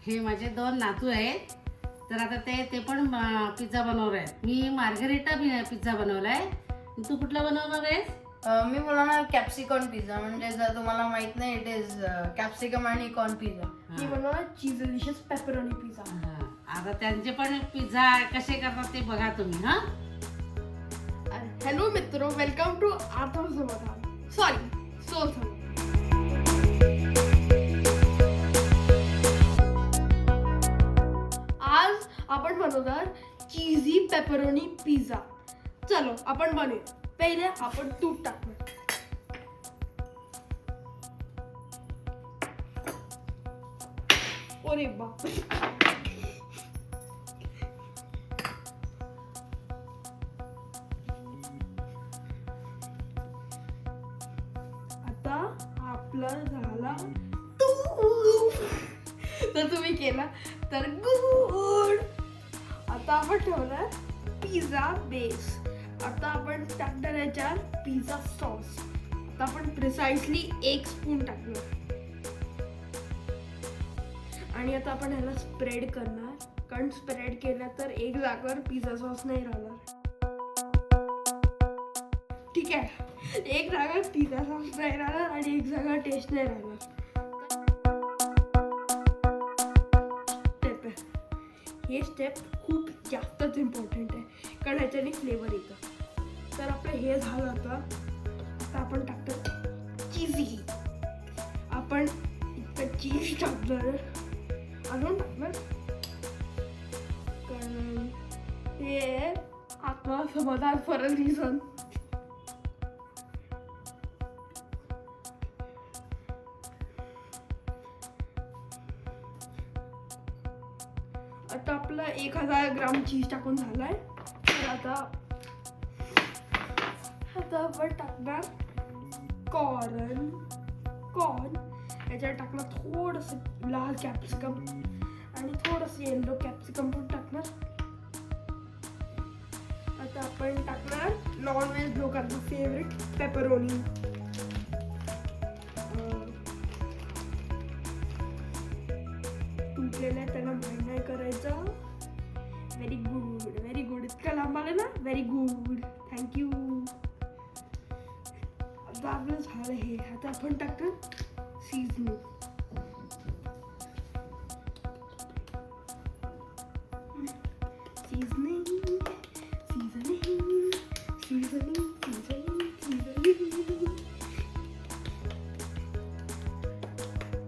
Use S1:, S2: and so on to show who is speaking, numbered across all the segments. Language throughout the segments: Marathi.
S1: हे माझे 2 नातू आहेत. तर आता ते पण पिझ्झा बनवणार आहेत. मी मार्गरिटा पिझ्झा बनवलाय. तू कुठला बनवणार आहेस?
S2: मी बनवणार कॅप्सिकॉन पिझ्झा. म्हणजे जर तुम्हाला माहित नाही, इट इज कॅप्सिकम आणि कॉर्न पिझ्झा.
S3: मी बनवणार चीज डिलिशियस पेपरोनी पिझ्झा.
S1: आता त्यांचे पण पिझ्झा कसे करतात ते बघा तुम्ही.
S3: हॅलो मित्र, वेलकम टू आर्थर समाधान. सॉरी, सोल समाधान. आज आपण बनवणार चीजी पेपरोनी पिझ्झा. चलो आपण बनवूया. पहिले आपण तूप टाकणार. अरे बाप, आता आपला झाला तूप. तर तुम्ही केला तर गुड. आता आपण ठेवणार पिझ्झा बेस. आता आपण टाकणार याच्यात पिझ्झा सॉस. आता आपण प्रिसाइसली 1 स्पून टाकणार आणि आता आपण ह्याला स्प्रेड करणार. कारण स्प्रेड केला तर एक जागेवर पिझ्झा सॉस नाही राहणार. ठीक आहे, एक जागा पिझ्झा सॉस नाही राहणार आणि एक जागा टेस्ट नाही राहणार. स्टेप आहे, हे स्टेप खूप जास्तच इम्पॉर्टंट आहे कारण ह्याच्याने फ्लेवर येतं. तर आपलं हे झालं. आता आपण टाकतो चीजी. आपण इतकं चीज टाकणार, अजून टाकणार कारण हे आत्मा समाधान फॉर अ रिझन. आता आपला 1000 ग्राम चीज टाकून झालाय. तर आता आपण टाकणार कॉर्न. याच्यात टाकणार थोडंसं लाल कॅप्सिकम आणि थोडंसं येलो कॅप्सिकम पण टाकणार. आता आपण टाकणार नॉन व्हेज लोकांचा फेवरेट पेपरोनी. तुटलेलं आहे त्याला माहीत नाही करायचं. Very good. इतकं लांब आलं ना, व्हेरी गुड, थँक्यू. आता आपलं झालं हे. आता आपण टाकणार सीझनिंग.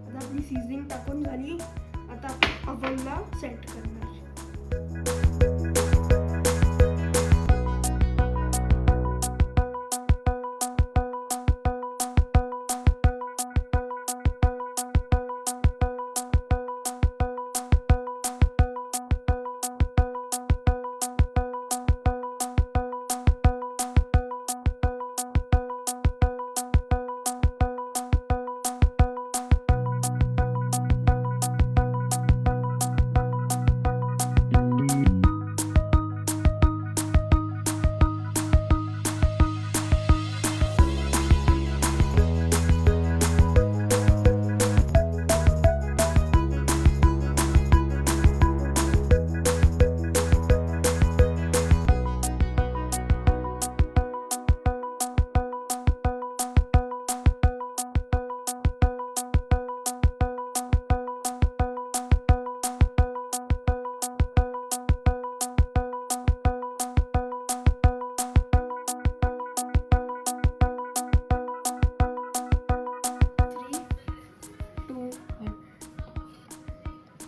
S3: आता आपली सीझनिंग टाकून झाली. आता आपण ओव्हनला सेट करणार.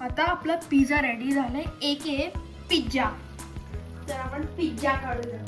S3: आता आपला पिझ्झा रेडी झालाय. एक आहे पिझ्झा. तर आपण पिझ्झा काढूया.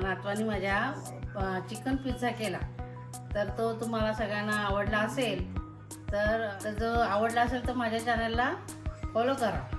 S1: नातवानी माझ्या चिकन पिझ्झा केला. तर तो तुम्हाला सगळ्यांना आवडला असेल. तर जो आवडला असेल तर माझ्या चॅनलला फॉलो करा.